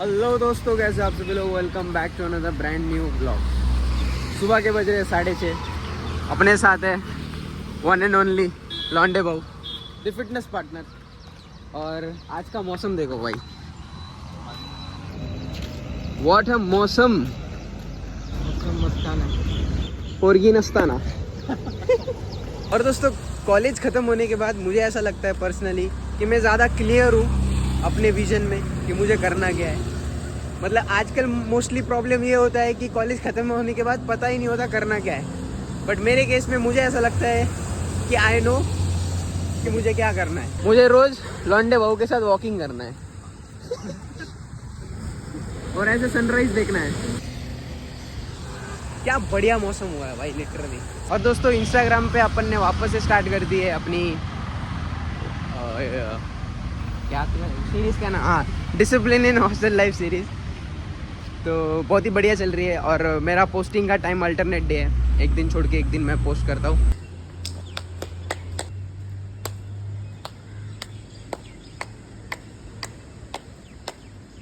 Hello दोस्तों, कैसे आप सभी लोग। Welcome back to another brand new blog. सुबह के बज रहे 6:30। अपने साथ है वन एंड ओनली लॉन्डे बाऊ, द फिटनेस पार्टनर। और आज का मौसम देखो भाई, व्हाट है मौसम। पोरगी नस्ताना। और दोस्तों, कॉलेज ख़त्म होने के बाद मुझे ऐसा लगता है पर्सनली कि मैं ज़्यादा क्लियर हूँ अपने विजन में कि मुझे करना क्या है। मतलब आजकल मोस्टली प्रॉब्लम ये होता है कि कॉलेज ख़त्म होने के बाद पता ही नहीं होता करना क्या है। बट मेरे केस में मुझे ऐसा लगता है कि आई नो कि मुझे क्या करना है। मुझे रोज़ लॉन्डे बहू के साथ वॉकिंग करना है और ऐसे सनराइज देखना है। क्या बढ़िया मौसम हुआ है भाई, लिटरली। और दोस्तों, इंस्टाग्राम पे अपन ने वापस से स्टार्ट कर दी है अपनी क्या सीरीज़ का नाम, हाँ, discipline in hostel life series. तो बहुत ही बढ़िया चल रही है। और मेरा पोस्टिंग का टाइम अल्टरनेट डे है, एक दिन छोड़ के एक दिन मैं पोस्ट करता हूँ।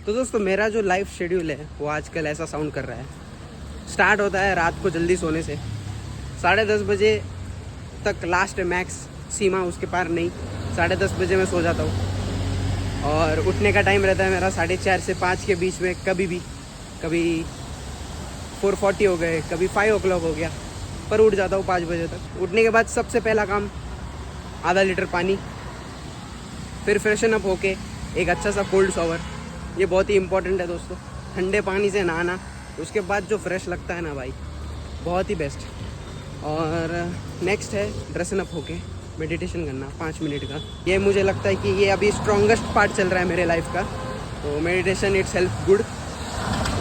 तो दोस्तों, मेरा जो लाइफ शेड्यूल है वो आजकल ऐसा साउंड कर रहा है। स्टार्ट होता है रात को जल्दी सोने से, 10:30 बजे तक लास्ट मैक्स सीमा, उसके पार नहीं। 10:30 बजे मैं सो जाता हूँ और उठने का टाइम रहता है मेरा 4:30 से 5 के बीच में। कभी 4:40 हो गए, कभी 5 o'clock हो गया, पर उठ जाता हूँ 5 बजे तक। उठने के बाद सबसे पहला काम आधा लीटर पानी, फिर फ्रेशन अप होके एक अच्छा सा कोल्ड शॉवर। ये बहुत ही इंपॉर्टेंट है दोस्तों, ठंडे पानी से नहाना। उसके बाद जो फ्रेश लगता है ना भाई, बहुत ही बेस्ट। और नेक्स्ट है ड्रेसन अप होके मेडिटेशन करना 5 मिनट का। ये मुझे लगता है कि ये अभी स्ट्रॉन्गेस्ट पार्ट चल रहा है मेरे लाइफ का। तो मेडिटेशन इट्स हेल्प गुड।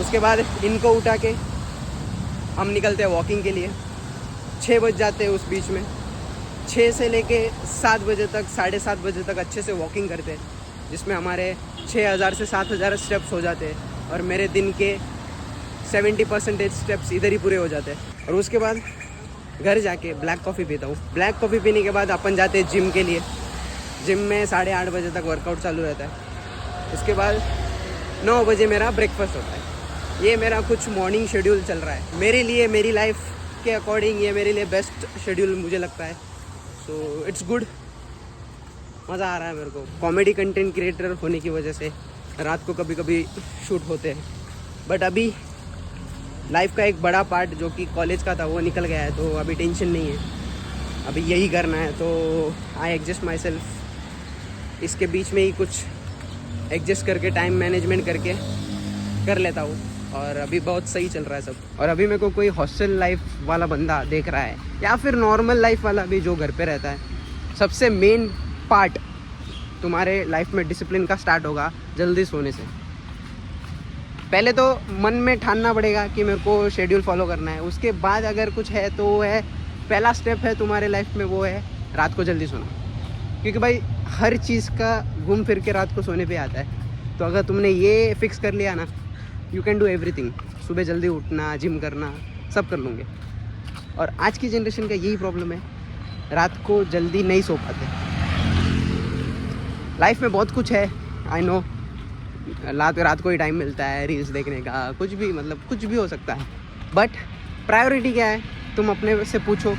उसके बाद इनको उठा के हम निकलते हैं वॉकिंग के लिए। 6 बज जाते हैं उस बीच में। 6 से लेके 7 बजे तक, 7:30 बजे तक अच्छे से वॉकिंग करते हैं, जिसमें हमारे 6,000 से 7,000 स्टेप्स हो जाते हैं। और मेरे दिन के 70% स्टेप्स इधर ही पूरे हो जाते हैं। और उसके बाद घर जाके ब्लैक कॉफ़ी पीता हूँ। ब्लैक कॉफ़ी पीने के बाद अपन जाते हैं जिम के लिए। जिम में 8:30 बजे तक वर्कआउट चालू रहता है। उसके बाद 9 बजे मेरा ब्रेकफास्ट होता है। ये मेरा कुछ मॉर्निंग शेड्यूल चल रहा है मेरे लिए। मेरी लाइफ के अकॉर्डिंग ये मेरे लिए बेस्ट शेड्यूल मुझे लगता है। सो इट्स गुड, मज़ा आ रहा है मेरे को। कॉमेडी कंटेंट क्रिएटर होने की वजह से रात को कभी कभी शूट होते हैं, बट अभी लाइफ का एक बड़ा पार्ट जो कि कॉलेज का था वो निकल गया है, तो अभी टेंशन नहीं है, अभी यही करना है। तो आई एडजस्ट माई सेल्फ, इसके बीच में ही कुछ एडजस्ट करके टाइम मैनेजमेंट करके कर लेता हूँ। और अभी बहुत सही चल रहा है सब। और अभी मेरे को कोई हॉस्टल लाइफ वाला बंदा देख रहा है या फिर नॉर्मल लाइफ वाला भी जो घर पे रहता है, सबसे मेन पार्ट तुम्हारे लाइफ में डिसिप्लिन का स्टार्ट होगा जल्दी सोने से। पहले तो मन में ठानना पड़ेगा कि मेरे को शेड्यूल फॉलो करना है। उसके बाद अगर कुछ है तो वो है, पहला स्टेप है तुम्हारे लाइफ में, वो है रात को जल्दी सोना। क्योंकि भाई हर चीज़ का घूम फिर के रात को सोने पे आता है। तो अगर तुमने ये फिक्स कर लिया ना, यू कैन डू एवरीथिंग। सुबह जल्दी उठना, जिम करना, सब कर लूँगे। और आज की जनरेशन का यही प्रॉब्लम है, रात को जल्दी नहीं सो पाते। लाइफ में बहुत कुछ है, आई नो, रात को ही टाइम मिलता है रील्स देखने का, कुछ भी, मतलब कुछ भी हो सकता है। बट प्रायोरिटी क्या है, तुम अपने से पूछो।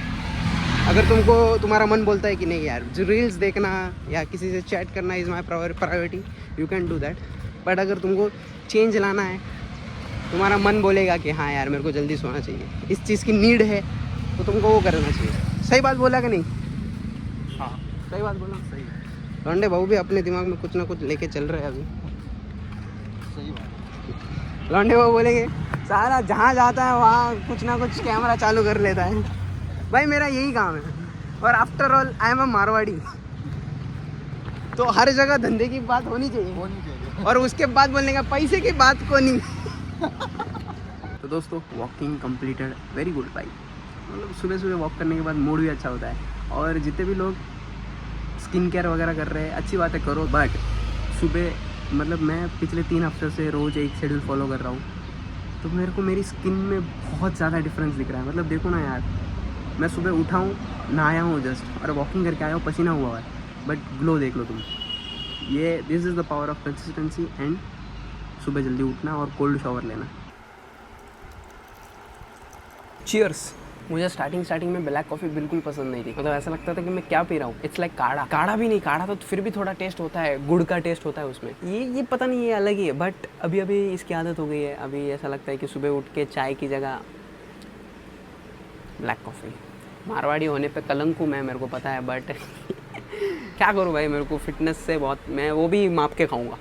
अगर तुमको तुम्हारा मन बोलता है कि नहीं यार, जो रील्स देखना या किसी से चैट करना is my priority, you can do that. But अगर तुमको चेंज लाना है, तुम्हारा मन बोलेगा कि हाँ यार मेरे को जल्दी सोना चाहिए, इस चीज़ की नीड है, तो तुमको वो करना चाहिए। सही बात बोला कि नहीं? हाँ, सही बात बोला। सही है। लॉन्डे बहू भी अपने दिमाग में कुछ ना कुछ लेके चल रहे हैं अभी। सही बात। लॉन्डे बहू बोलेंगे सारा जहाँ जाता है वहाँ कुछ ना कुछ कैमरा चालू कर लेता है। भाई मेरा यही काम है। और after all I am a Marwari, तो हर जगह धंधे की बात होनी चाहिए। और उसके बाद बोलने का पैसे की बात को नहीं। तो दोस्तों, वॉकिंग कंप्लीटेड, वेरी गुड भाई। मतलब सुबह सुबह वॉक करने के बाद मूड भी अच्छा होता है। और जितने भी लोग स्किन केयर वगैरह कर रहे हैं, अच्छी बात है, करो। बट सुबह, मतलब मैं पिछले 3 हफ्ते से रोज़ एक शेड्यूल फॉलो कर रहा हूँ, तो मेरे को मेरी स्किन में बहुत ज़्यादा डिफरेंस दिख रहा है। मतलब देखो ना यार, मैं सुबह उठा हूँ, नहाया हूँ जस्ट, और वॉकिंग करके आया हूँ, पसीना हुआ है, बट ग्लो देख लो तुम। ये this is the power of consistency and सुबह जल्दी उठना और कोल्ड शावर लेना। चीयर्स। मुझे स्टार्टिंग में ब्लैक कॉफ़ी बिल्कुल पसंद नहीं थी, मतलब ऐसा लगता था कि मैं क्या पी रहा हूँ। इट्स लाइक काढ़ा भी नहीं, काढ़ा तो फिर भी थोड़ा टेस्ट होता है, गुड़ का टेस्ट होता है उसमें। ये पता नहीं, ये अलग ही है। बट अभी इसकी आदत हो गई है। अभी ऐसा लगता है कि सुबह उठ के चाय की जगह ब्लैक कॉफ़ी। मारवाड़ी होने पे कलंक हूँ मैं, मेरे को पता है, बट क्या करूँ भाई, मेरे को फिटनेस से बहुत, मैं वो भी माप के खाऊँगा।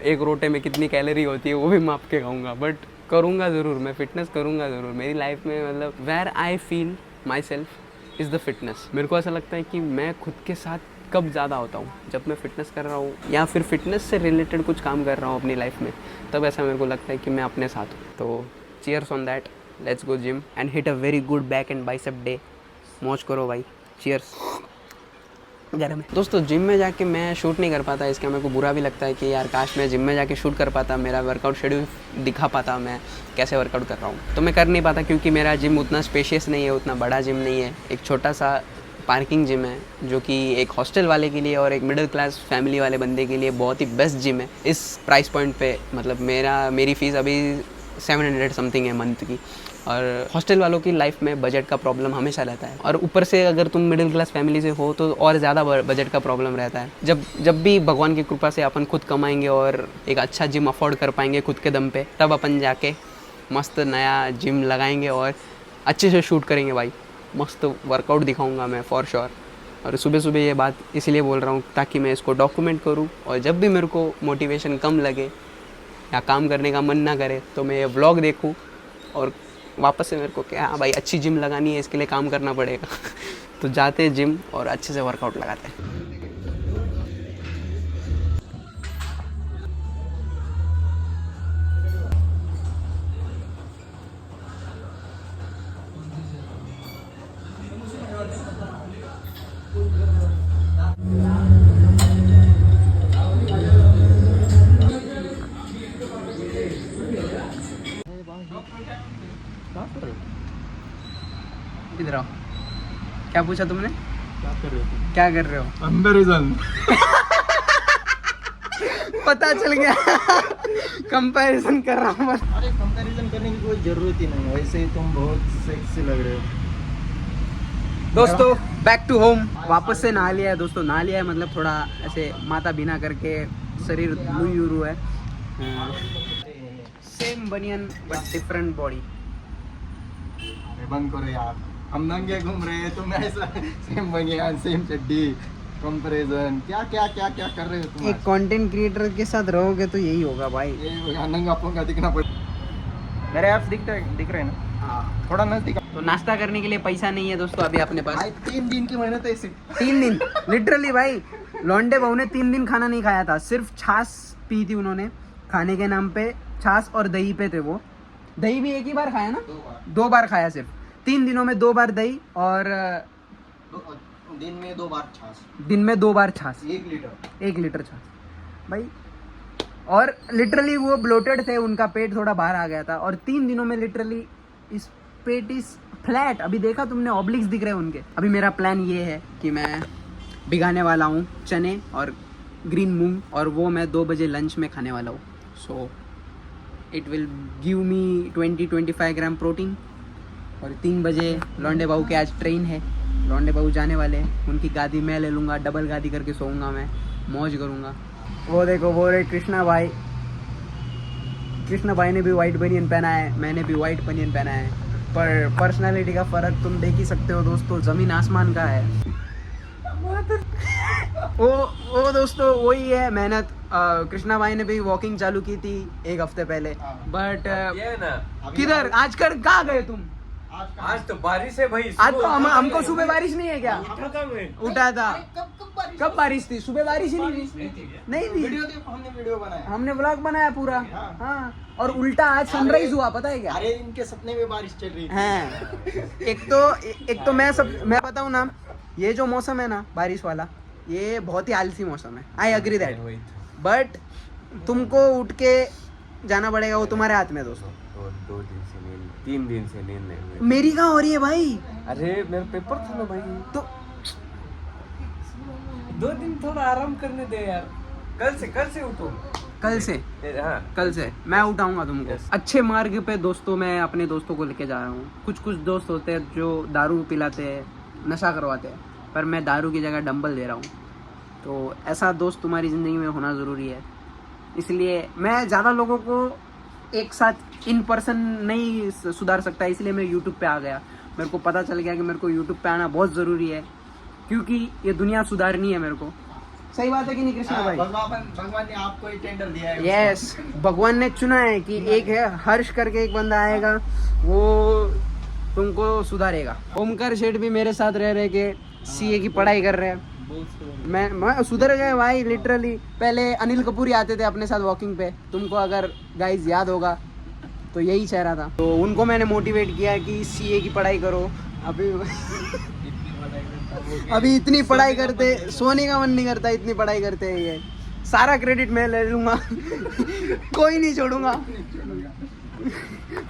एक रोटे में कितनी कैलोरी होती है वो भी माप के खाऊँगा, बट करूँगा ज़रूर, मैं फिटनेस करूँगा ज़रूर मेरी लाइफ में। मतलब where I feel myself is the fitness. मेरे को ऐसा लगता है कि मैं खुद के साथ कब ज़्यादा होता हूँ, जब मैं फिटनेस कर रहा हूँ या फिर फिटनेस से रिलेटेड कुछ काम कर रहा हूँ अपनी लाइफ में, तब ऐसा मेरे को लगता है कि मैं अपने साथ हूँ। तो cheers on that, let's go gym and hit a very good back and bicep day. मौज करो भाई, चीयर्स। गर्म है दोस्तों। जिम में जाके मैं शूट नहीं कर पाता, इसका मेरे को बुरा भी लगता है कि यार काश मैं जिम में जाके शूट कर पाता, मेरा वर्कआउट शेड्यूल दिखा पाता, मैं कैसे वर्कआउट कर रहा हूँ। तो मैं कर नहीं पाता क्योंकि मेरा जिम उतना स्पेशियस नहीं है, उतना बड़ा जिम नहीं है। एक छोटा सा पार्किंग जिम है जो कि एक हॉस्टल वाले के लिए और एक मिडिल क्लास फैमिली वाले बंदे के लिए बहुत ही बेस्ट जिम है इस प्राइस पॉइंट पे। मतलब मेरी फ़ीस अभी 700 समथिंग है मंथ की, और हॉस्टल वालों की लाइफ में बजट का प्रॉब्लम हमेशा रहता है, और ऊपर से अगर तुम मिडिल क्लास फैमिली से हो तो और ज़्यादा बजट का प्रॉब्लम रहता है। जब भी भगवान की कृपा से अपन खुद कमाएंगे और एक अच्छा जिम अफोर्ड कर पाएंगे खुद के दम पे, तब अपन जाके मस्त नया जिम लगाएंगे और अच्छे से शूट करेंगे भाई। मस्त वर्कआउट दिखाऊंगा मैं फॉर श्योर। और सुबह सुबह ये बात इसलिए बोल रहा हूँ ताकि मैं इसको डॉक्यूमेंट करूँ, और जब भी मेरे को मोटिवेशन कम लगे या काम करने का मन ना करे तो मैं ये व्लॉग देखूँ और वापस से मेरे को क्या, हाँ भाई अच्छी जिम लगानी है, इसके लिए काम करना पड़ेगा। तो जाते हैं जिम और अच्छे से वर्कआउट लगाते हैं। इधर आओ। क्या पूछा तुमने? क्या कर रहे हो? कंपैरिजन। पता चल गया। कंपैरिजन कर रहा हूँ। अरे कंपैरिजन करने की कोई जरूरत ही नहीं, वैसे ही तुम बहुत सेक्सी लग रहे हो। दोस्तों बैक टू होम, वापस से नहा लिया है दोस्तों। नहा लिया है मतलब थोड़ा ऐसे माथा बिना करके, शरीर लुई है। Same banyan but different body. बंद करो यार, हम नंगे घूम रहे हैं, तुम ऐसा सेम बनियान सेम चड्डी, कंपैरिजन, क्या क्या क्या क्या कर रहे हो तुम? एक कंटेंट क्रिएटर के साथ रहोगे तो यही होगा भाई। ये नंगा पोंगा दिखना पड़े। मेरे ऐप्स दिख रहे हैं ना? हाँ, थोड़ा नजदीक। तो नाश्ता करने के लिए पैसा नहीं है दोस्तों अभी अपने पास। भाई 3 दिन की मेहनत है सिर्फ। 3 दिन लिटरली भाई, लौंडे बहू ने 3 दिन खाना नहीं खाया था, सिर्फ छाछ पी थी उन्होंने खाने के नाम पे। छाछ और दही पे थे वो। दही भी एक ही बार खाया ना? 2 बार खाया सिर्फ 3 दिनों में। 2 बार दही और दिन में 2 बार छाछ। दिन में 2 बार छाछ। 1 लीटर छाछ भाई। और लिटरली वो ब्लोटेड थे, उनका पेट थोड़ा बाहर आ गया था, और 3 दिनों में लिटरली इस पेट इस फ्लैट। अभी देखा तुमने, ऑब्लिक्स दिख रहे हैं उनके। अभी मेरा प्लान ये है कि मैं भिगाने वाला हूँ चने और ग्रीन मूंग, और वो मैं 2 बजे लंच में खाने वाला हूँ। So it will give me 20-25 gram protein. और 3 बजे लौंडे बाबू के आज ट्रेन है, लौंडे बाबू जाने वाले हैं, उनकी गादी मैं ले लूँगा, डबल गादी करके सोऊंगा मैं, मौज करूँगा। वो देखो वो रहे कृष्णा भाई। कृष्णा भाई ने भी वाइट बनियन पहना है, मैंने भी वाइट बनियन पहना है, पर पर्सनालिटी का फ़र्क तुम देख ही सकते हो दोस्तों, ज़मीन आसमान का है। वो दोस्तों वही है मेहनत। कृष्णा भाई ने भी वॉकिंग चालू की थी 1 हफ्ते पहले, बट किधर आजकल कहाँ गए तुम? आज तो बारिश है भाई। आज तो हमको सुबह बारिश नहीं है क्या? उठा था। कब बारिश थी? सुबह बारिश ही नहीं थी। नहीं थी। वीडियो बनाया, हमने व्लॉग बनाया पूरा। हाँ, और उल्टा आज सनराइज हुआ, पता है क्या? अरे इनके सपने में बारिश चल रही थी। हाँ। एक तो मैं बताऊँ ना, ये जो मौसम है ना बारिश वाला, ये बहुत ही आलसी मौसम है। आई अग्री दैट, बट तुमको उठ के जाना पड़ेगा, वो तुम्हारे हाथ में दोस्तों। 2 दिन से नींद, 3 दिन से नींद नहीं हुई। मेरी कहाँ हो रही है भाई? अरे मेरा पेपर था ना भाई, तो 2 दिन थोड़ा आराम करने दे यार। कल से उठो कल से हाँ कल से मैं उठाऊंगा तुमको। अच्छे मार्ग पे दोस्तों मैं अपने दोस्तों को लेके जा रहा हूँ। कुछ दोस्त होते हैं जो दारू पिलाते हैं, नशा करवाते हैं, पर मैं दारू की जगह डंबल दे रहा हूँ। तो ऐसा दोस्त तुम्हारी ज़िंदगी में होना ज़रूरी है। इसलिए मैं ज़्यादा लोगों को एक साथ इन पर्सन नहीं सुधार सकता, इसलिए मैं यूट्यूब पे आ गया। मेरे को पता चल गया कि मेरे को यूट्यूब पे आना बहुत ज़रूरी है, क्योंकि ये दुनिया सुधारनी है मेरे को। सही बात है कि नहीं कृष्णा भाई? भगवान ने आपको ही टेंडर दिया है। यस, भगवान ने चुना है कि एक है हर्ष करके एक बंदा आएगा, वो तुमको सुधारेगा। ओमकार शेठ भी मेरे साथ रह रहे के सीए की पढ़ाई कर रहे हैं। मैं सुधर गए भाई लिटरली। पहले अनिल कपूर ही आते थे अपने साथ वॉकिंग पे, तुमको अगर गाइस याद होगा तो यही चेहरा था। तो उनको मैंने मोटिवेट किया कि सीए की पढ़ाई करो। अभी इतनी पढ़ाई करते सोने का मन नहीं करता, इतनी पढ़ाई करते हैं ये। सारा क्रेडिट मैं ले लूंगा कोई नहीं छोड़ूंगा।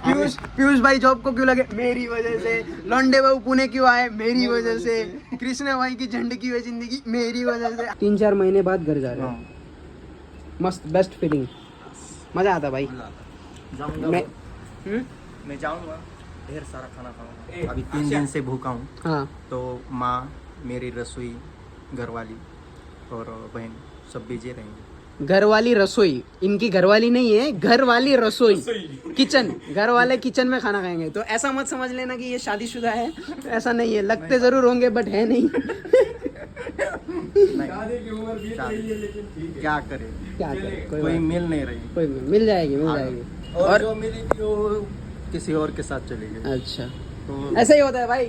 पीयूष भाई जॉब को क्यों लगे? मेरी वजह से। लौंडे बाबू पुणे क्यों आए? मेरी वजह से। कृष्णा भाई की झंड की हुई जिंदगी मेरी वजह से। 3-4 महीने बाद घर जा रहे हैं। मस्त, बेस्ट फीलिंग, मजा आता भाई। मैं जाऊंगा, ढेर सारा खाना खाऊंगा। अभी 3 दिन से भूखा हूँ। हाँ, तो माँ, मेरी रसोई, घरवाली और बहन सब बिजी रहेंगे। घरवाली रसोई, इनकी घरवाली नहीं है, घर वाली रसोई, किचन। घर वाले किचन में खाना खाएंगे। तो ऐसा मत समझ लेना कि ये शादीशुदा है, ऐसा नहीं है। लगते जरूर होंगे बट है नहीं। क्या करे, क्या करें, कोई मिल नहीं रही। कोई मिल जाएगी, मिल जाएगी। और जो मिली थी वो किसी और के साथ चली गई। अच्छा, तो ऐसा ही होता है भाई,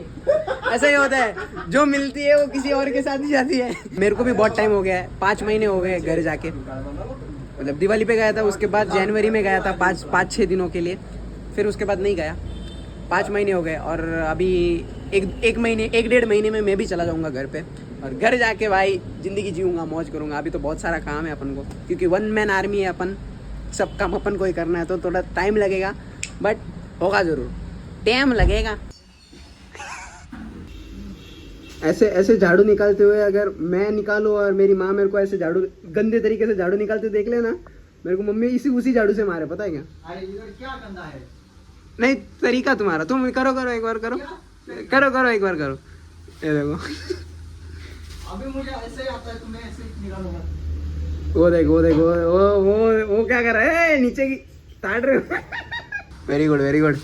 ऐसा ही होता है। जो मिलती है वो किसी और के साथ ही जाती है। मेरे को भी बहुत टाइम हो गया है, 5 महीने हो गए घर जाके। मतलब दिवाली पे गया था, उसके बाद जनवरी में गया था 5-6 दिनों के लिए, फिर उसके बाद नहीं गया। 5 महीने हो गए और अभी 1-1.5 महीने में मैं भी चला जाऊंगा घर पे। और घर जाके भाई ज़िंदगी जीऊँगा, मौज करूँगा। अभी तो बहुत सारा काम है अपन को, क्योंकि 1 मैन आर्मी है अपन, सब काम अपन को ही करना है। तो थोड़ा टाइम लगेगा बट होगा ज़रूर, टाइम लगेगा। ऐसे झाड़ू निकालते हुए अगर मैं निकालूं और मेरी माँ मेरे को ऐसे झाड़ू गंदे तरीके से झाड़ू निकालते देख लेना, मेरे को मम्मी उसी झाड़ू से मारे, पता है क्या? अरे इधर क्या गंदा है? नहीं, तरीका तुम्हारा, तुम करो एक बार करो, करो एक बार करो। ये देखो, अभी मुझे ऐसे ही आता है तो मैं ऐसे ही निकालूंगा। वो देखो वो क्या कर रहा है? नीचे की ताड़ रहे हो। Very good, very good.